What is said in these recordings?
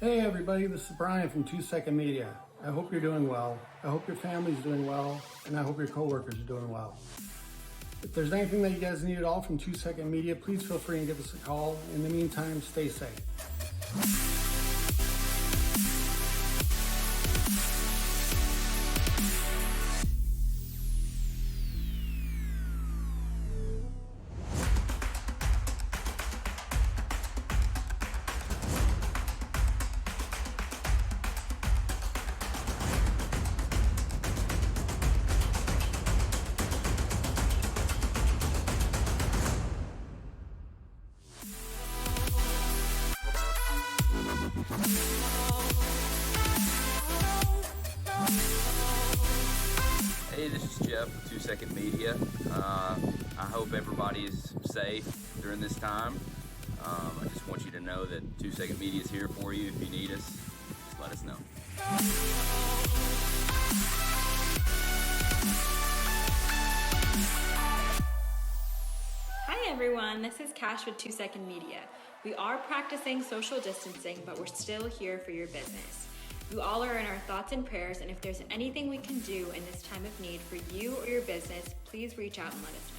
Hey everybody, this is Brian from 2 Second Media. I hope you're doing well. I hope your family's doing well, and I hope your coworkers are doing well. If there's anything that you guys need at all from 2 Second Media, please feel free and give us a call. In the meantime, stay safe. Hey, this is Jeff with 2 Second Media. I hope everybody is safe during this time. I just want you to know that 2 Second Media is here for you. If you need us, just let us know. Hi everyone, this is Cash with 2 Second Media. We are practicing social distancing, but we're still here for your business. You all are in our thoughts and prayers, and if there's anything we can do in this time of need for you or your business, please reach out and let us know.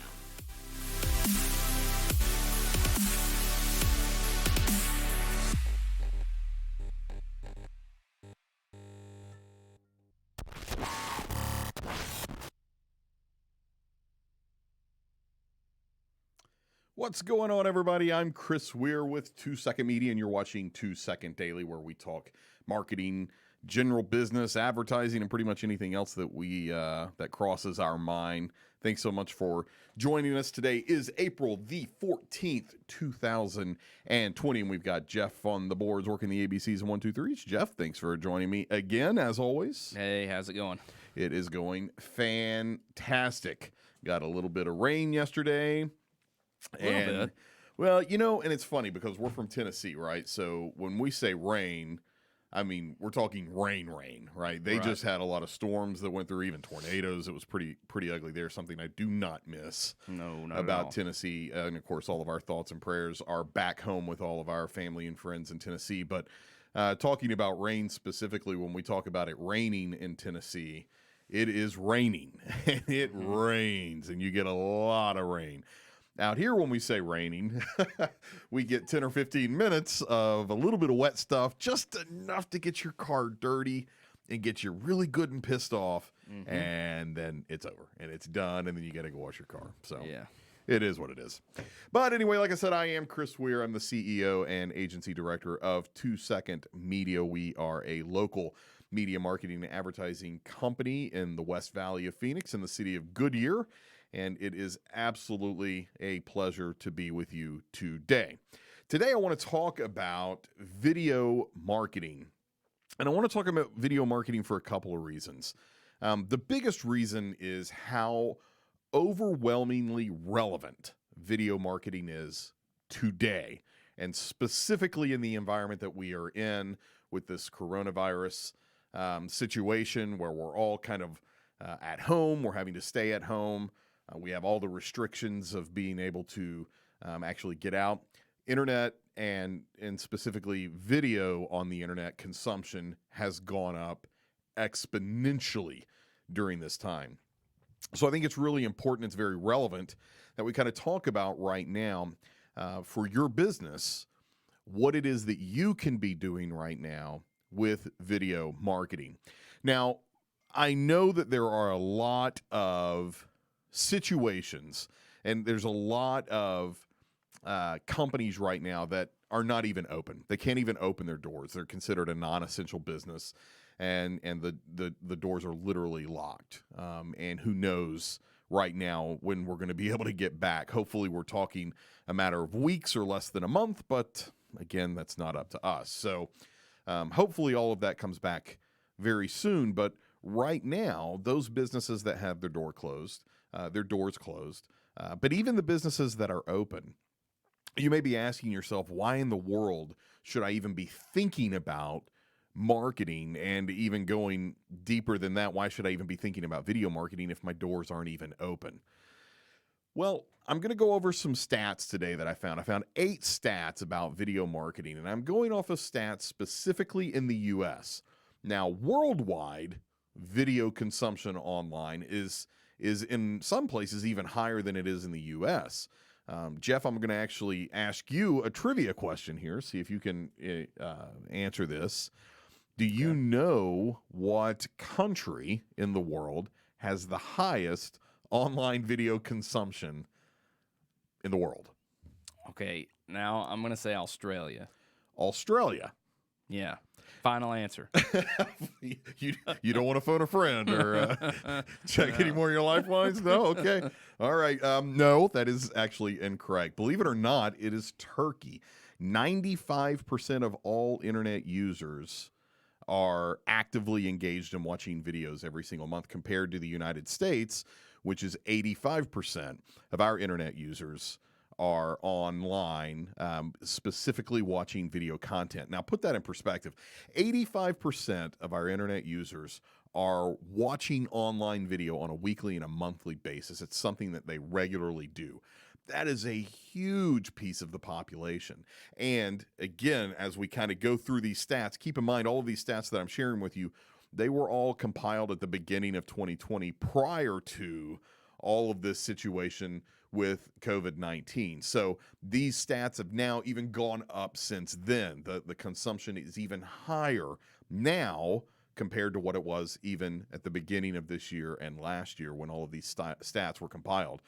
What's going on, everybody? I'm Chris Weir with 2 Second Media, and you're watching 2 Second Daily, where we talk marketing, general business, advertising, and pretty much anything else that that crosses our mind. Thanks so much for joining us. Today is April the 14th, 2020, and we've got Jeff on the boards working the ABCs and 1, 2, 3s. Jeff, thanks for joining me again, as always. Hey, how's it going? It is going fantastic. Got a little bit of rain yesterday. Bit. Well, and it's funny because we're from Tennessee, right? So when we say rain, I mean, we're talking rain, right? They just had a lot of storms that went through, even tornadoes. It was pretty ugly there. Something I do not miss about Tennessee. And of course, all of our thoughts and prayers are back home with all of our family and friends in Tennessee. But talking about rain specifically, when we talk about it raining in Tennessee, it is raining. It rains, and you get a lot of rain. Out here, when we say raining, we get 10 or 15 minutes of a little bit of wet stuff, just enough to get your car dirty and get you really good and pissed off, and then it's over, and it's done, and then you got to go wash your car. So Yeah. it is what it is. But anyway, like I said, I am Chris Weir. I'm the CEO and agency director of 2 Second Media. We are a local media marketing and advertising company in the West Valley of Phoenix in the city of Goodyear. And it is absolutely a pleasure to be with you today. Today, I want to talk about video marketing. And I want to talk about video marketing for a couple of reasons. The biggest reason is how overwhelmingly relevant video marketing is today, and specifically in the environment that we are in with this coronavirus situation where we're all kind of at home. We're having to stay at home. We have all the restrictions of being able to actually get out. Internet and specifically video on the internet consumption has gone up exponentially during this time. So I think it's really important, it's very relevant that we kind of talk about right now for your business, what it is that you can be doing right now with video marketing. Now, I know that there are a lot of situations, and there's a lot of companies right now that are not even open. They can't even open their doors. They're considered a non-essential business, and the doors are literally locked. And who knows right now when we're going to be able to get back. Hopefully we're talking a matter of weeks or less than a month, but again, that's not up to us. So hopefully all of that comes back very soon. But right now, those businesses that have their doors closed, but even the businesses that are open, you may be asking yourself, why in the world should I even be thinking about marketing? And even going deeper than that, why should I even be thinking about video marketing if my doors aren't even open? Well, I'm going to go over some stats today that I found. I found 8 stats about video marketing, and I'm going off of stats specifically in the US. Now, worldwide, video consumption online is in some places even higher than it is in the US. Jeff, I'm going to actually ask you a trivia question here, see if you can answer this. Do you know what country in the world has the highest online video consumption in the world? Okay, now I'm going to say Australia. Australia. Yeah. Final answer. You don't want to phone a friend or check any more of your lifelines? No? Okay. All right. No, that is actually incorrect. Believe it or not, it is Turkey. 95% of all internet users are actively engaged in watching videos every single month compared to the United States, which is 85% of our internet users are online, specifically watching video content. Now, put that in perspective. 85% of our internet users are watching online video on a weekly and a monthly basis. It's something that they regularly do. That is a huge piece of the population. And again, as we kind of go through these stats, keep in mind all of these stats that I'm sharing with you, they were all compiled at the beginning of 2020 prior to all of this situation with COVID-19. So these stats have now even gone up since then. The consumption is even higher now compared to what it was even at the beginning of this year and last year when all of these stats were compiled.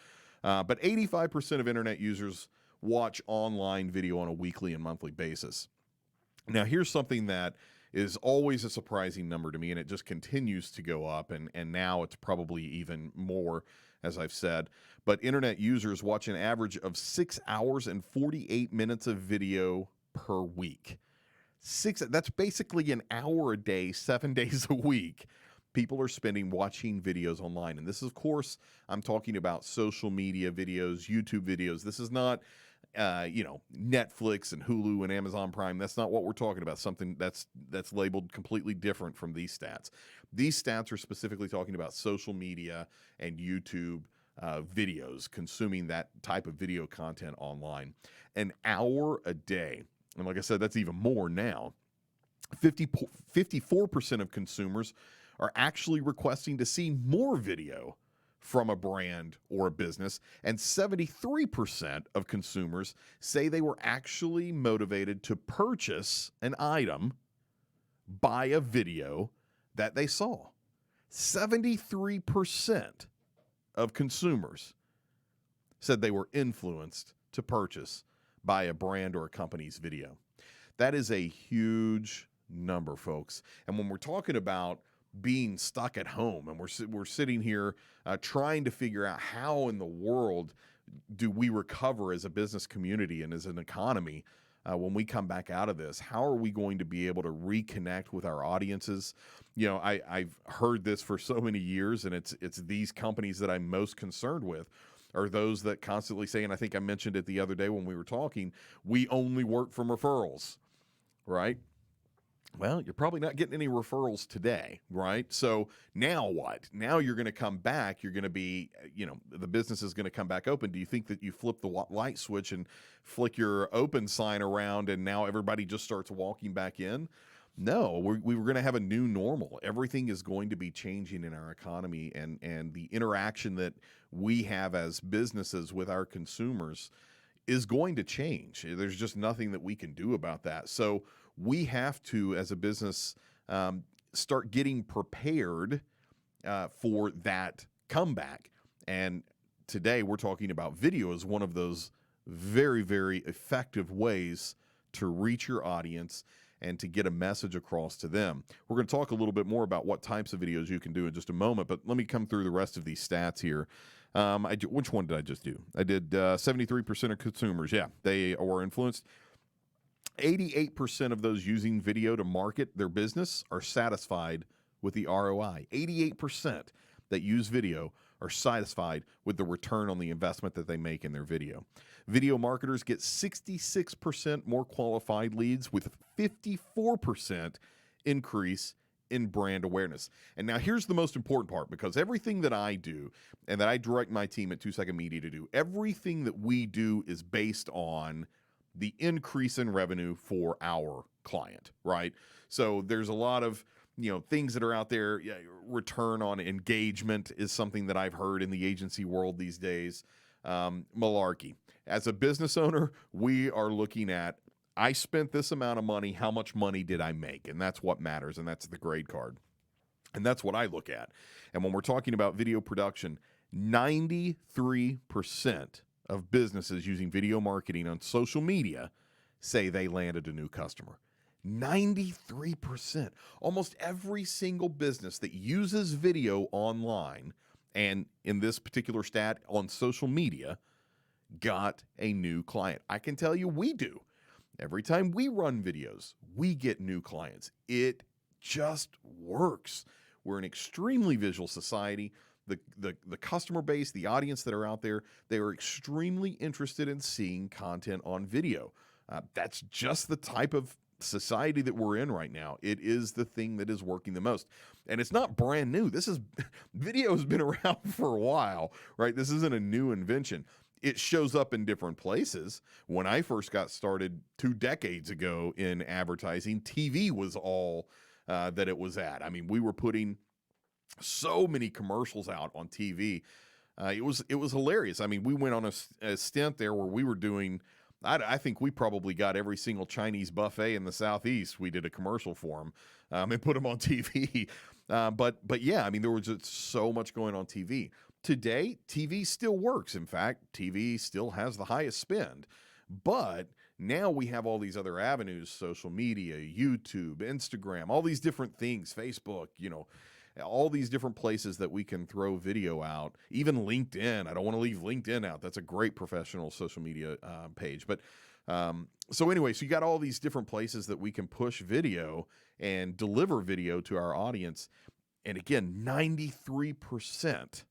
But 85% of internet users watch online video on a weekly and monthly basis. Now, here's something that is always a surprising number to me, and it just continues to go up, and now it's probably even more, as I've said. But internet users watch an average of 6 hours and 48 minutes of video per week. That's basically an hour a day, 7 days a week. People are spending watching videos online. And this is, of course, I'm talking about social media videos, YouTube videos. This is not, Netflix and Hulu and Amazon Prime. That's not what we're talking about. Something that's labeled completely different from these stats. These stats are specifically talking about social media and YouTube videos, consuming that type of video content online. An hour a day. And like I said, that's even more now. 54% of consumers are actually requesting to see more video from a brand or a business, and 73% of consumers say they were actually motivated to purchase an item by a video that they saw. 73% of consumers said they were influenced to purchase by a brand or a company's video. That is a huge number, folks. And when we're talking about being stuck at home and we're sitting here trying to figure out how in the world do we recover as a business community and as an economy when we come back out of this, how are we going to be able to reconnect with our audiences? You know, I've heard this for so many years, and it's these companies that I'm most concerned with are those that constantly say, and I think I mentioned it the other day when we were talking, we only work from referrals, right? Well, you're probably not getting any referrals today, right? So now what? Now you're going to come back. You're going to be, the business is going to come back open. Do you think that you flip the light switch and flick your open sign around and now everybody just starts walking back in? No, we were going to have a new normal. Everything is going to be changing in our economy, and the interaction that we have as businesses with our consumers is going to change. There's just nothing that we can do about that. So we have to, as a business, start getting prepared for that comeback. And today we're talking about video as one of those very, very effective ways to reach your audience and to get a message across to them. We're going to talk a little bit more about what types of videos you can do in just a moment, but let me come through the rest of these stats here. Which one did I just do? I did 73% of consumers. Yeah, they were influenced. 88% of those using video to market their business are satisfied with the ROI. 88% that use video are satisfied with the return on the investment that they make in their video. Video marketers get 66% more qualified leads with 54% increase in brand awareness. And now here's the most important part, because everything that I do and that I direct my team at 2 Second Media to do, everything that we do is based on the increase in revenue for our client, right? So there's a lot of, things that are out there. Yeah, return on engagement is something that I've heard in the agency world these days. Malarkey. As a business owner, we are looking at, I spent this amount of money, how much money did I make? And that's what matters, and that's the grade card. And that's what I look at. And when we're talking about video production, 93% of businesses using video marketing on social media say they landed a new customer. 93%. Almost every single business that uses video online, and in this particular stat on social media, got a new client. I can tell you we do. Every time we run videos, we get new clients. It just works. We're an extremely visual society. The customer base, the audience that are out there, they are extremely interested in seeing content on video. That's just the type of society that we're in right now. It is the thing that is working the most. And it's not brand new. Video has been around for a while, right? This isn't a new invention. It shows up in different places. When I first got started 2 decades ago in advertising, TV was all that it was at. I mean, we were putting so many commercials out on TV. It was hilarious. I mean, we went on a stint there where we were doing, I think we probably got every single Chinese buffet in the Southeast. We did a commercial for them and put them on TV. But yeah, I mean, there was just so much going on TV. Today, TV still works. In fact, TV still has the highest spend. But now we have all these other avenues, social media, YouTube, Instagram, all these different things, Facebook, all these different places that we can throw video out. Even LinkedIn. I don't want to leave LinkedIn out. That's a great professional social media page. But so anyway, so you got all these different places that we can push video and deliver video to our audience. And again, 93%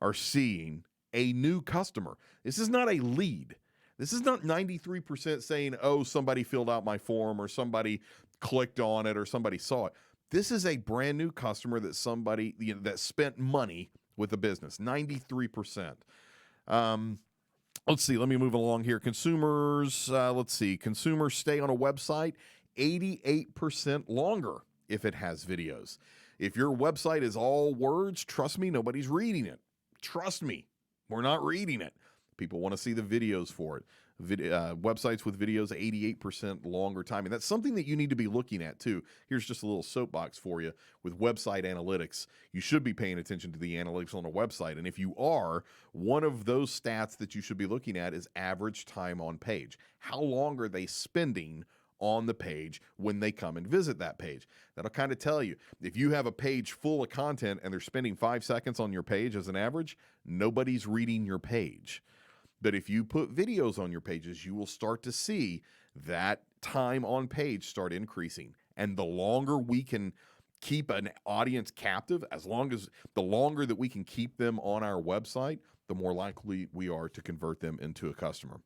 are seeing a new customer. This is not a lead. This is not 93% saying, oh, somebody filled out my form or somebody clicked on it or somebody saw it. This is a brand new customer that somebody that spent money with the business. 93%. Let's see. Let me move along here. Consumers. Let's see. Consumers stay on a website 88% longer if it has videos. If your website is all words, trust me, nobody's reading it. Trust me, we're not reading it. People want to see the videos for it. Websites with videos, 88% longer time. And that's something that you need to be looking at too. Here's just a little soapbox for you with website analytics. You should be paying attention to the analytics on a website. And if you are, one of those stats that you should be looking at is average time on page. How long are they spending on the page when they come and visit that page? That'll kind of tell you. If you have a page full of content and they're spending 5 seconds on your page as an average, nobody's reading your page. But if you put videos on your pages, you will start to see that time on page start increasing. And the longer we can keep an audience captive, the longer that we can keep them on our website, the more likely we are to convert them into a customer.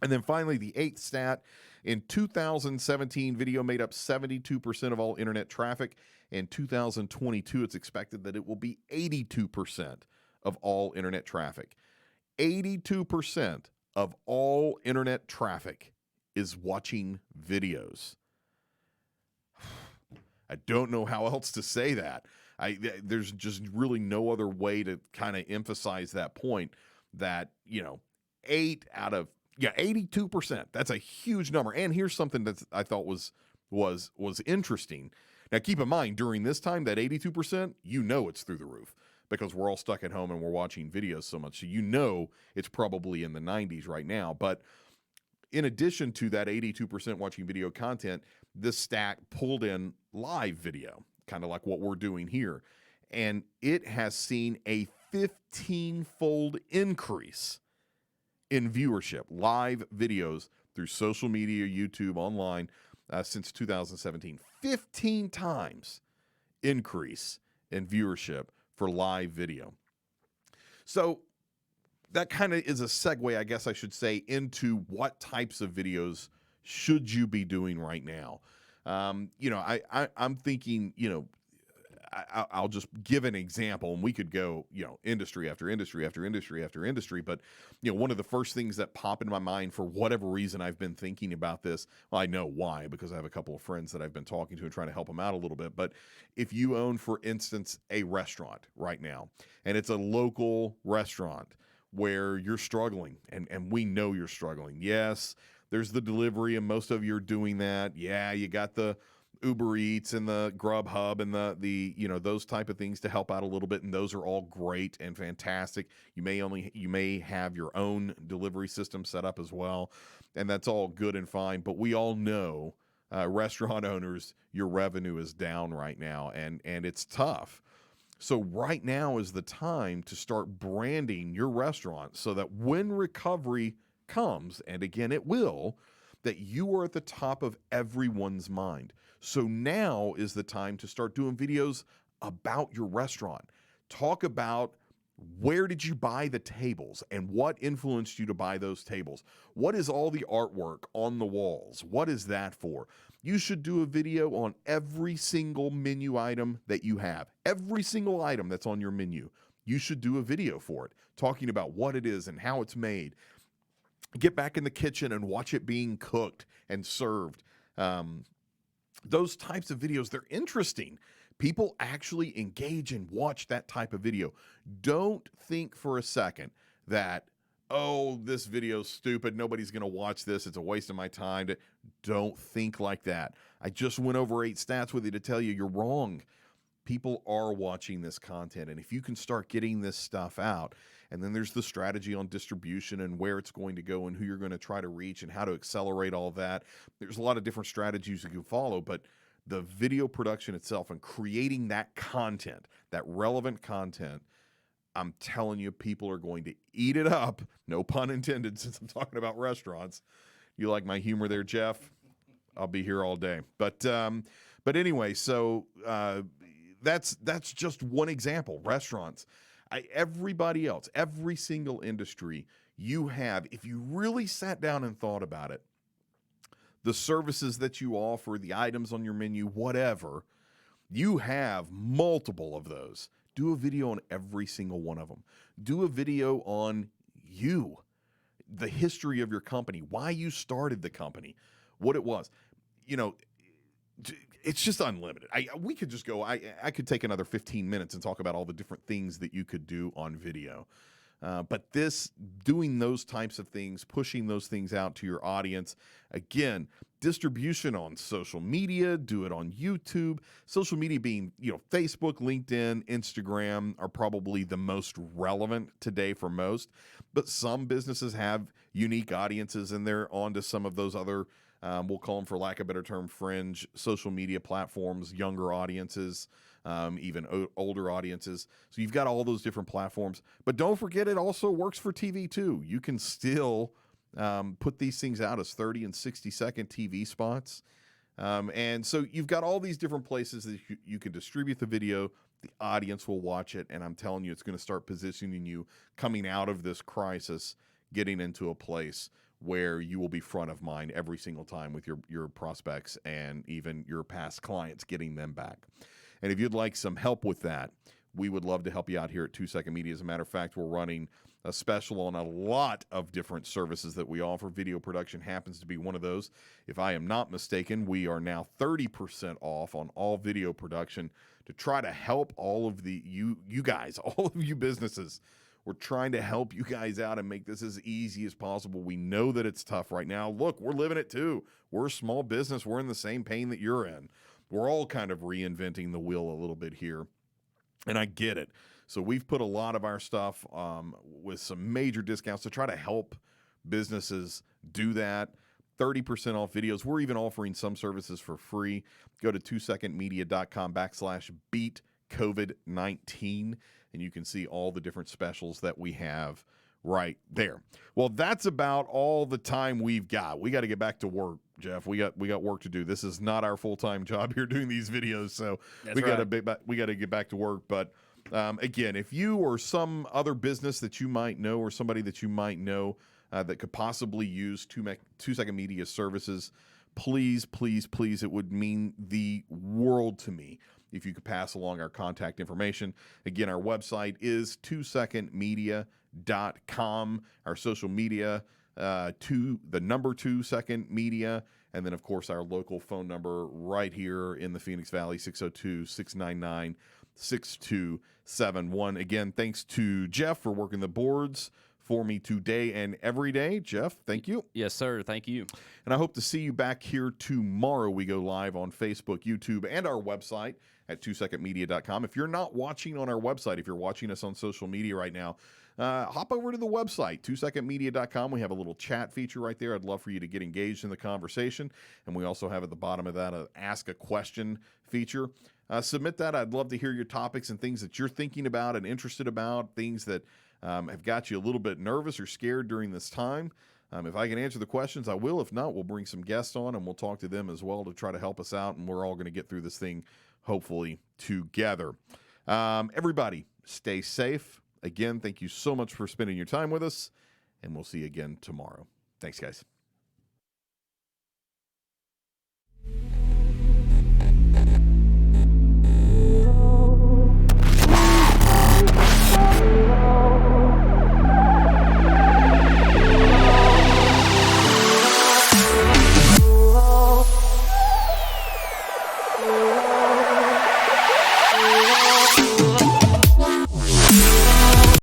And then finally, the 8th stat, in 2017, video made up 72% of all internet traffic. In 2022, it's expected that it will be 82% of all internet traffic. 82% of all internet traffic is watching videos. I don't know how else to say that. There's just really no other way to kind of emphasize that point that, 82%. That's a huge number. And here's something that I thought was interesting. Now, keep in mind, during this time, that 82%, it's through the roof because we're all stuck at home and we're watching videos so much. So it's probably in the 90s right now. But in addition to that 82% watching video content, this stat pulled in live video, kind of like what we're doing here. And it has seen a 15-fold increase in viewership, live videos through social media, YouTube, online, since 2017. 15 times increase in viewership for live video. So that kind of is a segue, I guess I should say, into what types of videos should you be doing right now. You know, I'm thinking, you know, I'll just give an example, and we could go, you know, industry after industry after industry after industry. But, you know, one of the first things that pop into my mind for whatever reason, I've been thinking about this. Well, I know why, because I have a couple of friends that I've been talking to and trying to help them out a little bit. But if you own, for instance, a restaurant right now, and it's a local restaurant where you're struggling, and we know you're struggling. Yes, there's the delivery, and most of you are doing that. Yeah, you got the Uber Eats and the Grubhub and the you know, those type of things to help out a little bit, and those are all great and fantastic. You may have your own delivery system set up as well, and that's all good and fine. But we all know, restaurant owners, your revenue is down right now, and it's tough. So right now is the time to start branding your restaurant so that when recovery comes, and again it will, that you are at the top of everyone's mind. So now is the time to start doing videos about your restaurant. Talk about, where did you buy the tables and what influenced you to buy those tables? What is all the artwork on the walls? What is that for? You should do a video on every single menu item that you have. Every single item that's on your menu, you should do a video for it, talking about what it is and how it's made. Get back in the kitchen and watch it being cooked and served. Those types of videos, they're interesting. People actually engage and watch that type of video. Don't think for a second that, oh, this video's stupid, nobody's going to watch this, it's a waste of my time. Don't think like that. I just went over 8 stats with you to tell you you're wrong. People are watching this content, and if you can start getting this stuff out, and then there's the strategy on distribution and where it's going to go and who you're going to try to reach and how to accelerate all that. There's a lot of different strategies you can follow, but the video production itself and creating that content, that relevant content, I'm telling you, people are going to eat it up. No pun intended, since I'm talking about restaurants. You like my humor there, Jeff? I'll be here all day. But anyway, so that's just one example. Restaurants. Everybody else, every single industry you have, if you really sat down and thought about it, the services that you offer, the items on your menu, whatever, you have multiple of those. Do a video on every single one of them. Do a video on you, the history of your company, why you started the company, what it was. You know, it's just unlimited. We could just go, I could take another 15 minutes and talk about all the different things that you could do on video. But doing those types of things, pushing those things out to your audience, again, distribution on social media, do it on YouTube. Social media being, you know, Facebook, LinkedIn, Instagram are probably the most relevant today for most. But some businesses have unique audiences, and they're onto some of those other, we'll call them, for lack of a better term, fringe social media platforms, younger audiences, even older audiences. So you've got all those different platforms. But don't forget, it also works for TV too. You can still put these things out as 30 and 60-second TV spots. And so you've got all these different places that you can distribute the video. The audience will watch it. And I'm telling you, it's going to start positioning you coming out of this crisis, getting into a place where you will be front of mind every single time with your prospects and even your past clients, getting them back. And if you'd like some help with that, we would love to help you out here at 2 Second Media. As a matter of fact, we're running a special on a lot of different services that we offer. Video production happens to be one of those. If I am not mistaken, we are now 30% off on all video production to try to help all of you guys, all of you businesses. We're trying to help you guys out and make this as easy as possible. We know that it's tough right now. Look, we're living it too. We're a small business. We're in the same pain that you're in. We're all kind of reinventing the wheel a little bit here, and I get it. So we've put a lot of our stuff with some major discounts to try to help businesses do that. 30% off videos. We're even offering some services for free. Go to 2secondmedia.com/beat-COVID-19, and you can see all the different specials that we have right there. Well, that's about all the time we've got. We got to get back to work, Jeff. We got work to do. This is not our full-time job here doing these videos, so we got to get back to work. But again, if you or some other business that you might know, or somebody that you might know that could possibly use 2 Second Media services, please, please, please, it would mean the world to me if you could pass along our contact information. Again, our website is 2secondmedia.com. Our social media, the number 2 Second Media, and then, of course, our local phone number right here in the Phoenix Valley, 602-699-6271. Again, thanks to Jeff for working the boards for me today and every day. Jeff, thank you. Yes, sir. Thank you. And I hope to see you back here tomorrow. We go live on Facebook, YouTube, and our website at 2secondmedia.com. If you're not watching on our website, if you're watching us on social media right now, hop over to the website, 2secondmedia.com. We have a little chat feature right there. I'd love for you to get engaged in the conversation. And we also have at the bottom of that an Ask a Question feature. Submit that. I'd love to hear your topics and things that you're thinking about and interested about, things that have got you a little bit nervous or scared during this time. If I can answer the questions, I will. If not, we'll bring some guests on and we'll talk to them as well to try to help us out. And we're all going to get through this thing, hopefully, together. Everybody, stay safe. Again, thank you so much for spending your time with us, and we'll see you again tomorrow. Thanks, guys.